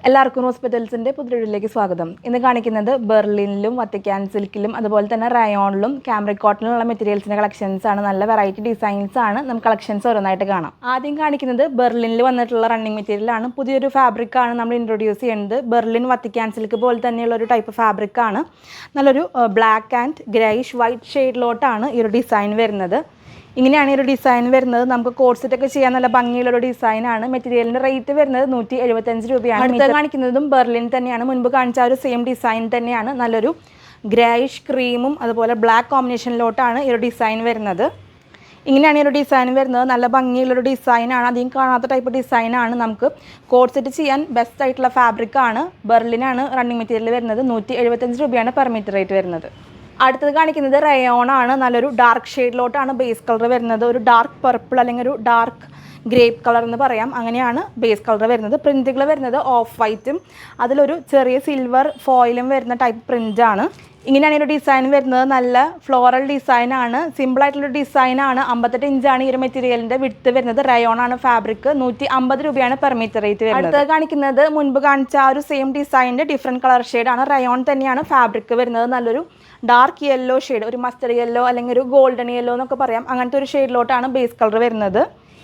എല്ലാവർക്കും ഹോസ്പിറ്റൽസിൻ്റെ പുതിയൊരിലേക്ക് സ്വാഗതം. ഇന്ന് കാണിക്കുന്നത് ബെർലിനിലും വത്തിക്കാൻ സിൽക്കിലും അതുപോലെ തന്നെ റയോണിലും കാംബ്രിക് കോട്ടണിലുള്ള മെറ്റീരിയൽസിൻ്റെ കളക്ഷൻസ് ആണ്. നല്ല വെറൈറ്റി ഡിസൈൻസ് ആണ്. നമുക്ക് കളക്ഷൻസ് ഓരോന്നായിട്ട് കാണാം. ആദ്യം കാണിക്കുന്നത് ബെർലിനിൽ വന്നിട്ടുള്ള റണ്ണിങ് മെറ്റീരിയലാണ്. പുതിയൊരു ഫാബ്രിക് ആണ് നമ്മൾ ഇൻട്രൊഡ്യൂസ് ചെയ്യുന്നത്. ബെർലിൻ വത്തിക്കാൻ സിൽക്ക് പോലെ തന്നെയുള്ള ഒരു ടൈപ്പ് ഫാബ്രിക് ആണ്. നല്ലൊരു ബ്ലാക്ക് ആൻഡ് ഗ്രേയിഷ് വൈറ്റ് ഷെയ്ഡിലോട്ടാണ് ഈ ഒരു ഡിസൈൻ വരുന്നത്. ഇങ്ങനെയാണ് ഈ ഒരു ഡിസൈൻ വരുന്നത്. നമുക്ക് കോഴ്സെറ്റൊക്കെ ചെയ്യാൻ നല്ല ഭംഗിയുള്ളൊരു ഡിസൈനാണ്. മെറ്റീരിയലിൻ്റെ റേറ്റ് വരുന്നത് 175 രൂപയാണ്. അടുത്ത കാണിക്കുന്നതും ബെർലിൻ തന്നെയാണ്. മുൻപ് കാണിച്ച ഒരു സെയിം ഡിസൈൻ തന്നെയാണ്. നല്ലൊരു ഗ്രേയിഷ് ക്രീമും അതുപോലെ ബ്ലാക്ക് കോമ്പിനേഷനിലോട്ടാണ് ഈ ഒരു ഡിസൈൻ വരുന്നത്. ഇങ്ങനെയാണ് ഈ ഒരു ഡിസൈൻ വരുന്നത്. നല്ല ഭംഗിയുള്ളൊരു ഡിസൈനാണ്. അധികം കാണാത്ത ടൈപ്പ് ഡിസൈനാണ്. നമുക്ക് കോഴ്സെറ്റ് ചെയ്യാൻ ബെസ്റ്റ് ആയിട്ടുള്ള ഫാബ്രിക്കാണ്. ബെർലിനാണ് റണ്ണിങ് മെറ്റീരിയൽ വരുന്നത്. 175 രൂപയാണ് പെർ മീറ്റർ റേറ്റ് വരുന്നത്. അടുത്തത് കാണിക്കുന്നത് റയോൺ ആണ്. നല്ലൊരു ഡാർക്ക് ഷെയ്ഡിലോട്ടാണ് ബേസ് കളർ വരുന്നത്. ഒരു ഡാർക്ക് പർപ്പിൾ അല്ലെങ്കിൽ ഒരു ഡാർക്ക് ഗ്രേപ്പ് കളർ എന്ന് പറയാം. അങ്ങനെയാണ് ബേസ് കളർ വരുന്നത്. പ്രിൻറ്റുകൾ വരുന്നത് ഓഫ് വൈറ്റും അതിലൊരു ചെറിയ സിൽവർ ഫോയിലും വരുന്ന ടൈപ്പ് പ്രിൻ്റാണ്. ഇങ്ങനെയാണ് ഈ ഒരു ഡിസൈൻ വരുന്നത്. നല്ല ഫ്ലോറൽ ഡിസൈനാണ്. സിമ്പിളായിട്ടുള്ളൊരു ഡിസൈനാണ്. 58 ഇഞ്ചാണ് ഈ ഒരു മെറ്റീരിയലിൻ്റെ വിഡ്ത്ത് വരുന്നത്. റയോൺ ആണ് ഫാബ്രിക്. 150 രൂപയാണ് പെർ മീറ്റർ റേറ്റ് വരുന്നത്. അടുത്തത് കാണിക്കുന്നത് മുൻപ് കാണിച്ച ആ ഒരു സെയിം ഡിസൈനിൻ്റെ ഡിഫറെൻറ്റ് കളർ ഷെയ്ഡാണ്. റയോൺ തന്നെയാണ് ഫാബ്രിക് വരുന്നത്. നല്ലൊരു ഡാർക്ക് യെല്ലോ ഷെയ്ഡ്, ഒരു മസ്റ്റർഡ് യെല്ലോ അല്ലെങ്കിൽ ഒരു ഗോൾഡൻ യെല്ലോ എന്നൊക്കെ പറയാം. അങ്ങനത്തെ ഒരു ഷെയ്ഡിലോട്ടാണ് ബേസ് കളർ വരുന്നത്.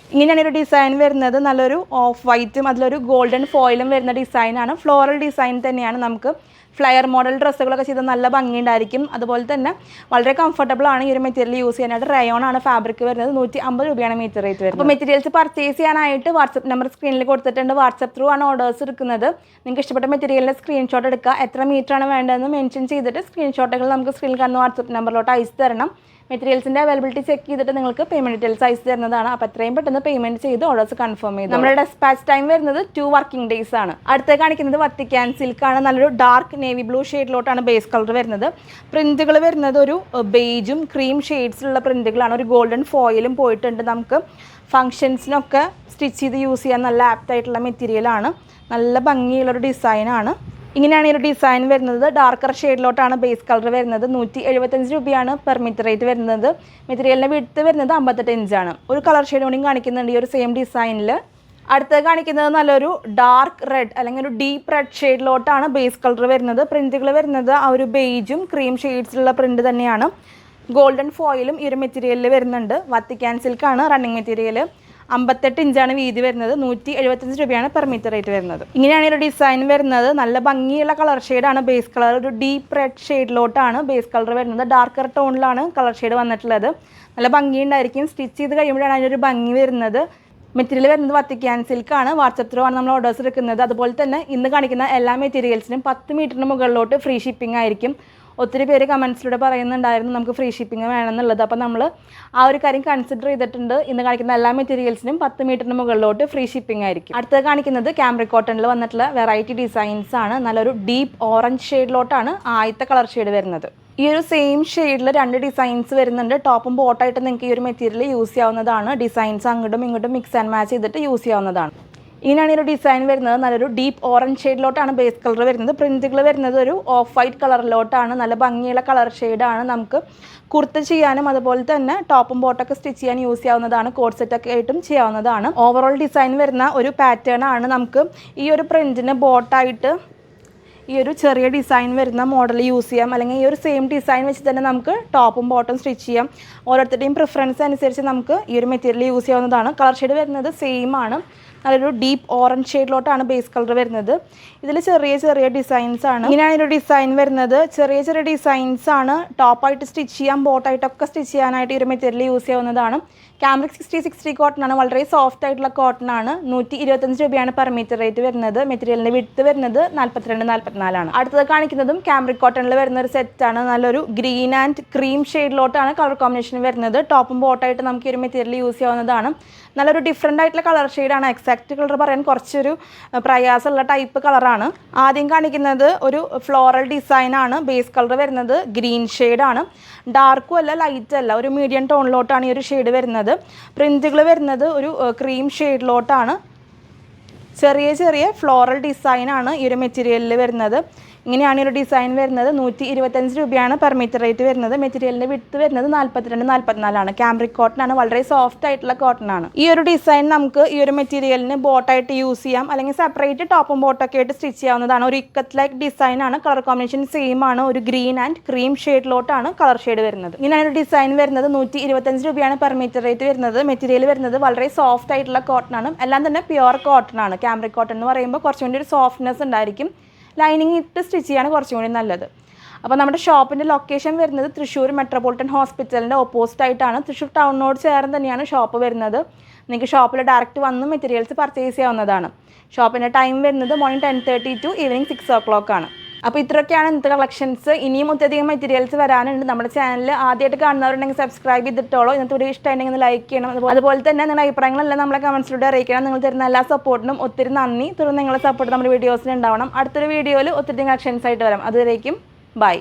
ഇങ്ങനെയാണ് ഒരു ഡിസൈൻ വരുന്നത്. നല്ലൊരു ഓഫ് വൈറ്റും അതിലൊരു ഗോൾഡൻ ഫോയിലും വരുന്ന ഡിസൈനാണ്. ഫ്ലോറൽ ഡിസൈൻ തന്നെയാണ്. നമുക്ക് ഫ്ലയർ മോഡൽ ഡ്രസ്സുകളൊക്കെ ചെയ്ത് നല്ല ഭംഗിയുണ്ടായിരിക്കും. അതുപോലെ തന്നെ വളരെ കംഫർട്ടബിൾ ആണ് ഈ ഒരു മെറ്റീരിയൽ യൂസ് ചെയ്യാനായിട്ട്. റയോൺ ആണ് ഫാബ്രിക് വരുന്നത്. 150 രൂപയാണ് മീറ്റർ റേറ്റ് വരുന്നത്. അപ്പോൾ മെറ്റീരിയൽസ് പർച്ചേസ് ചെയ്യാനായിട്ട് വാട്സപ്പ് നമ്പർ സ്ക്രീനിൽ കൊടുത്തിട്ടുണ്ട്. വാട്സപ്പ് ത്രൂ ആണ് ഓർഡേഴ്സ് എടുക്കുന്നത്. നിങ്ങൾക്ക് ഇഷ്ടപ്പെട്ട മെറ്റീരിയലിൻ്റെ സ്ക്രീൻഷോട്ട് എടുക്കുക. എത്ര മീറ്ററാണ് വേണ്ടതെന്ന് മെൻഷൻ ചെയ്തിട്ട് സ്ക്രീൻഷോട്ടുകൾ നമുക്ക് സ്ക്രീനിൽ കാണുന്ന വാട്സപ്പ് നമ്പറിലോട്ട് അയച്ചു തരണം. മെറ്റീരിയൽസിൻ്റെ അവൈലബിലിറ്റി ചെക്ക് ചെയ്തിട്ട് നിങ്ങൾക്ക് പേയ്മെൻറ്റ് ഡീറ്റെയിൽസ് അയച്ചു തരുന്നതാണ്. അപ്പോൾ എത്രയും പെട്ടെന്ന് പേയ്മെൻറ്റ് ചെയ്ത് ഓർഡേഴ്സ് കൺഫേം ചെയ്തു. നമ്മുടെ ഡെസ്പാച്ച് ടൈം വരുന്നത് 2 വർക്കിംഗ് ഡേയ്സ് ആണ്. അടുത്ത കാണിക്കുന്നത് വത്തിക്കാൻ സിൽക്കാണ്. നല്ലൊരു ഡാർക്ക് നേവി ബ്ലൂ ഷെയ്ഡിലോട്ടാണ് ബേസ് കളർ വരുന്നത്. പ്രിൻറ്റുകൾ വരുന്നത് ഒരു ബേജും ക്രീം ഷെയ്ഡ്സിലുള്ള പ്രിൻറ്റുകളാണ്. ഒരു ഗോൾഡൻ ഫോയിലും പോയിട്ടുണ്ട്. നമുക്ക് ഫങ്ഷൻസിനൊക്കെ സ്റ്റിച്ച് ചെയ്ത് യൂസ് ചെയ്യാൻ നല്ല ആപ്റ്റായിട്ടുള്ള മെറ്റീരിയലാണ്. നല്ല ഭംഗിയുള്ളൊരു ഡിസൈനാണ്. ഇങ്ങനെയാണ് ഈ ഒരു ഡിസൈൻ വരുന്നത്. ഡാർക്കർ ഷെയ്ഡിലോട്ടാണ് ബേസ് കളർ വരുന്നത്. 175 രൂപയാണ് പെർ മീറ്റർ റേറ്റ് വരുന്നത്. മെറ്റീരിയലിൻ്റെ വിഡ്ത്ത് വരുന്നത് 58 ഇഞ്ചാണ്. ഒരു കളർ ഷെയ്ഡ് കൂടി കാണിക്കുന്നുണ്ട് ഈ ഒരു സെയിം ഡിസൈനിൽ. അടുത്തത് കാണിക്കുന്നത് നല്ലൊരു ഡാർക്ക് റെഡ് അല്ലെങ്കിൽ ഒരു ഡീപ്പ് റെഡ് ഷെയ്ഡിലോട്ടാണ് ബേസ് കളർ വരുന്നത്. പ്രിൻറ്റുകൾ വരുന്നത് ആ ഒരു ബേജും ക്രീം ഷെയ്ഡ്സിലുള്ള പ്രിൻറ്റ് തന്നെയാണ്. ഗോൾഡൻ ഫോയിലും ഈ ഒരു മെറ്റീരിയലിൽ വരുന്നുണ്ട്. Vatican സിൽക്കാണ് running material. 58 ഇഞ്ചാണ് വീതി വരുന്നത്. 175 രൂപയാണ് പെർ മീറ്റർ റേറ്റ് വരുന്നത്. ഇങ്ങനെയാണ് ഒരു ഡിസൈൻ വരുന്നത്. നല്ല ഭംഗിയുള്ള കളർ ഷെയ്ഡാണ് ബേസ് കളർ. ഒരു ഡീപ്പ് റെഡ് ഷെയ്ഡിലോട്ടാണ് ബേസ് കളർ വരുന്നത്. ഡാർക്കർ ടോണിലാണ് കളർ ഷെയ്ഡ് വന്നിട്ടുള്ളത്. നല്ല ഭംഗിയുണ്ടായിരിക്കും. സ്റ്റിച്ച് ചെയ്ത് കഴിയുമ്പോഴാണ് അതിനൊരു ഭംഗി വരുന്നത്. മെറ്റീരിയൽ വരുന്നത് വത്തിക്കാൻ സിൽക്കാണ്. വാട്സപ്പ് ത്രൂ ആണ് നമ്മൾ ഓർഡേഴ്സ് എടുക്കുന്നത്. അതുപോലെ തന്നെ ഇന്ന് കാണിക്കുന്ന എല്ലാ മെറ്റീരിയൽസിനും 10 മീറ്ററിന് മുകളിലോട്ട് ഫ്രീ ഷിപ്പിംഗ് ആയിരിക്കും. ഒത്തിരി പേര് കമൻസിലൂടെ പറയുന്നുണ്ടായിരുന്നു നമുക്ക് ഫ്രീ ഷിപ്പിംഗ് വേണമെന്നുള്ളത്. അപ്പോൾ നമ്മൾ ആ ഒരു കാര്യം കൺസിഡർ ചെയ്തിട്ടുണ്ട്. ഇന്ന് കാണിക്കുന്ന എല്ലാ മെറ്റീരിയൽസിനും 10 മീറ്ററിന് മുകളിലോട്ട് ഫ്രീ ഷിപ്പിംഗ് ആയിരിക്കും. അടുത്തത് കാണിക്കുന്നത് കാംബ്രിക് കോട്ടണിൽ വന്നിട്ടുള്ള വെറൈറ്റി ഡിസൈൻസ് ആണ്. നല്ലൊരു ഡീപ്പ് ഓറഞ്ച് ഷെയ്ഡിലോട്ടാണ് ആദ്യത്തെ കളർ ഷെയ്ഡ് വരുന്നത്. ഈ ഒരു സെയിം ഷെയ്ഡിൽ 2 ഡിസൈൻസ് വരുന്നുണ്ട്. ടോപ്പും ബോട്ടായിട്ട് നിങ്ങൾക്ക് ഈ ഒരു മെറ്റീരിയൽ യൂസ് ചെയ്യാവുന്നതാണ്. ഡിസൈൻസ് അങ്ങോട്ടും ഇങ്ങോട്ടും മിക്സ് ആൻഡ് മാച്ച് ചെയ്തിട്ട് യൂസ് ചെയ്യാവുന്നതാണ്. ഇങ്ങനെയാണ് ഈ ഒരു ഡിസൈൻ വരുന്നത്. നല്ലൊരു ഡീപ്പ് ഓറഞ്ച് ഷെയ്ഡിലോട്ടാണ് ബേസ് കളർ വരുന്നത്. പ്രിൻറ്റുകൾ വരുന്നത് ഒരു ഓഫ് വൈറ്റ് കളറിലോട്ടാണ്. നല്ല ഭംഗിയുള്ള കളർ ഷെയ്ഡാണ്. നമുക്ക് കുർത്ത ചെയ്യാനും അതുപോലെ തന്നെ ടോപ്പും ബോട്ടൊക്കെ സ്റ്റിച്ച് ചെയ്യാൻ യൂസ് ചെയ്യാവുന്നതാണ്. കോട്ട് സെറ്റൊക്കെ ആയിട്ടും ചെയ്യാവുന്നതാണ്. ഓവറോൾ ഡിസൈൻ വരുന്ന ഒരു പാറ്റേൺ ആണ്. നമുക്ക് ഈ ഒരു പ്രിൻറ്റിന് ബോട്ടായിട്ട് ഈ ഒരു ചെറിയ ഡിസൈൻ വരുന്ന മോഡൽ യൂസ് ചെയ്യാം. അല്ലെങ്കിൽ ഈ ഒരു സെയിം ഡിസൈൻ വെച്ച് തന്നെ നമുക്ക് ടോപ്പും ബോട്ടും സ്റ്റിച്ച് ചെയ്യാം. ഓരോരുത്തരുടെയും പ്രിഫറൻസ് അനുസരിച്ച് നമുക്ക് ഈ ഒരു മെറ്റീരിയൽ യൂസ് ചെയ്യാവുന്നതാണ്. കളർ ഷെയ്ഡ് വരുന്നത് സെയിം ആണ്. നല്ലൊരു ഡീപ്പ് ഓറഞ്ച് ഷെയ്ഡിലോട്ടാണ് ബേസ് കളർ വരുന്നത്. ഇതിൽ ചെറിയ ചെറിയ ഡിസൈൻസ് ആണ്. ഇങ്ങനെയാണ് ഒരു ഡിസൈൻ വരുന്നത്. ചെറിയ ചെറിയ ഡിസൈൻസ് ആണ്. ടോപ്പായിട്ട് സ്റ്റിച്ച് ചെയ്യാം, ബോട്ടായിട്ടൊക്കെ സ്റ്റിച്ച് ചെയ്യാനായിട്ട് ഈ ഒരു മെറ്റീരിയൽ യൂസ് ചെയ്യാവുന്നതാണ്. കാംബ്രിക് 60 കോട്ടൺ ആണ്. വളരെ സോഫ്റ്റ് ആയിട്ടുള്ള കോട്ടൺ ആണ്. 125 രൂപയാണ് പെർ മീറ്റർ റേറ്റ് വരുന്നത്. മെറ്റീരിയലിൻ്റെ വിഡ്ത്ത് വരുന്നത് 42-44 ആണ്. അടുത്തത് കാണിക്കുന്നതും കാംബ്രിക് കോട്ടണിൽ വരുന്ന ഒരു സെറ്റാണ്. നല്ലൊരു ഗ്രീൻ ആൻഡ് ക്രീം ഷെയ്ഡിലോട്ടാണ് കളർ കോമ്പിനേഷൻ വരുന്നത്. ടോപ്പും ബോട്ടായിട്ട് നമുക്ക് ഈ ഒരു മെറ്റീരിയൽ യൂസ് ചെയ്യാവുന്നതാണ്. നല്ലൊരു ഡിഫറെൻ്റ് ആയിട്ടുള്ള കളർ ഷെയ്ഡാണ്. എക്സാക്റ്റ് കളർ പറയാൻ കുറച്ചൊരു പ്രയാസമുള്ള ടൈപ്പ് കളറാണ്. ആദ്യം കാണിക്കുന്നത് ഒരു ഫ്ലോറൽ ഡിസൈനാണ്. ബേസ് കളർ വരുന്നത് ഗ്രീൻ ഷെയ്ഡാണ്. ഡാർക്കും അല്ല ലൈറ്റ് അല്ല, ഒരു മീഡിയം ടോണിലോട്ടാണ് ഈ ഒരു ഷെയ്ഡ് വരുന്നത്. പ്രിൻറ്റുകൾ വരുന്നത് ഒരു ക്രീം ഷെയ്ഡിലോട്ടാണ്. ചെറിയ ചെറിയ ഫ്ലോറൽ ഡിസൈനാണ് ഈ ഒരു മെറ്റീരിയലിൽ വരുന്നത്. ഇങ്ങനെയാണ് ഈ ഒരു ഡിസൈൻ വരുന്നത്. 125 രൂപയാണ് പെർ മീറ്റർ റേറ്റ് വരുന്നത്. മെറ്റീരിയലിൻ്റെ വിഡ്ത്ത് വരുന്നത് 42-44 ക്യാമ്രിക് കോട്ടൺ ആണ്. വളരെ സോഫ്റ്റ് ആയിട്ടുള്ള കോട്ടൺ ആണ്. ഈ ഒരു ഡിസൈൻ നമുക്ക് ഈ ഒരു മെറ്റീരിയലിന് ബോട്ടായിട്ട് യൂസ് ചെയ്യാം, അല്ലെങ്കിൽ സെപ്പറേറ്റ് ടോപ്പും ബോട്ടൊക്കെ ആയിട്ട് സ്റ്റിച്ച് ചെയ്യാവുന്നതാണ്. ഒരു ഇക്കത്ത് ലൈക്ക് ഡിസൈൻ ആണ്. കളർ കോമ്പിനേഷൻ സെയിം ആണ്. ഒരു ഗ്രീൻ ആൻഡ് ക്രീം ഷെയ്ഡിലോട്ടാണ് കളർ ഷെയ്ഡ് വരുന്നത്. ഇങ്ങനെയാണ് ഒരു ഡിസൈൻ വരുന്നത്. 125 രൂപയാണ് പെർ മീറ്റർ റേറ്റ് വരുന്നത്. മെറ്റീരിയൽ വരുന്നത് വളരെ സോഫ്റ്റ് ആയിട്ടുള്ള കോട്ടൺ ആണ്. എല്ലാം തന്നെ പ്യുവർ കോട്ടൺ ആണ്. ക്യാമ്രിക് കോട്ടൺ എന്ന് പറയുമ്പോൾ കുറച്ചും കൂടി ഒരു സോഫ്റ്റ്നെസ് ഉണ്ടായിരിക്കും. ലൈനിങ് ഇട്ട് സ്റ്റിച്ച് ചെയ്യാണ് കുറച്ചും കൂടി നല്ലത്. അപ്പോൾ നമ്മുടെ ഷോപ്പിൻ്റെ ലൊക്കേഷൻ വരുന്നത് തൃശ്ശൂർ മെട്രോപൊളിറ്റൻ ഹോസ്പിറ്റലിൻ്റെ ഓപ്പോസിറ്റ് ആയിട്ടാണ്. തൃശ്ശൂർ ടൗണിനോട് ചേർന്ന് തന്നെയാണ് ഷോപ്പ് വരുന്നത്. നിങ്ങൾക്ക് ഷോപ്പിൽ ഡയറക്റ്റ് വന്ന് മെറ്റീരിയൽസ് പർച്ചേസ് ചെയ്യാവുന്നതാണ്. ഷോപ്പിൻ്റെ ടൈം വരുന്നത് മോർണിംഗ് 10:30 to ഈവനിങ് 6 o'clock ആണ്. അപ്പോൾ ഇത്രയൊക്കെയാണ് ഇന്നത്തെ കളക്ഷൻസ്. ഇനിയും ഒത്തിരിയധികം മെറ്റീരിയൽസ് വരാനുണ്ട്. നമ്മുടെ ചാനൽ ആദ്യമായിട്ട് കാണുന്നവരുണ്ടെങ്കിൽ സബ്സ്ക്രൈബ് ചെയ്തിട്ടോളൂ. ഇന്നത്തെ വീഡിയോ ഇഷ്ടമായിട്ടുണ്ടെങ്കിൽ ലൈക്ക് ചെയ്യണം. അതുപോലെ തന്നെ നിങ്ങളുടെ അഭിപ്രായങ്ങളെല്ലാം നമ്മളെ കമൻസിലൂടെ അറിയിക്കണം. നിങ്ങൾ തരുന്ന എല്ലാ സപ്പോർട്ടിനും ഒത്തിരി നന്ദി. തുടർന്ന് നിങ്ങളുടെ സപ്പോർട്ട് നമ്മുടെ വീഡിയോസിന് ഉണ്ടാവണം. അടുത്തൊരു വീഡിയോയിൽ ഒത്തിരി കളക്ഷൻസ് ആയിട്ട് വരാം. അതുവരേക്കും ബൈ.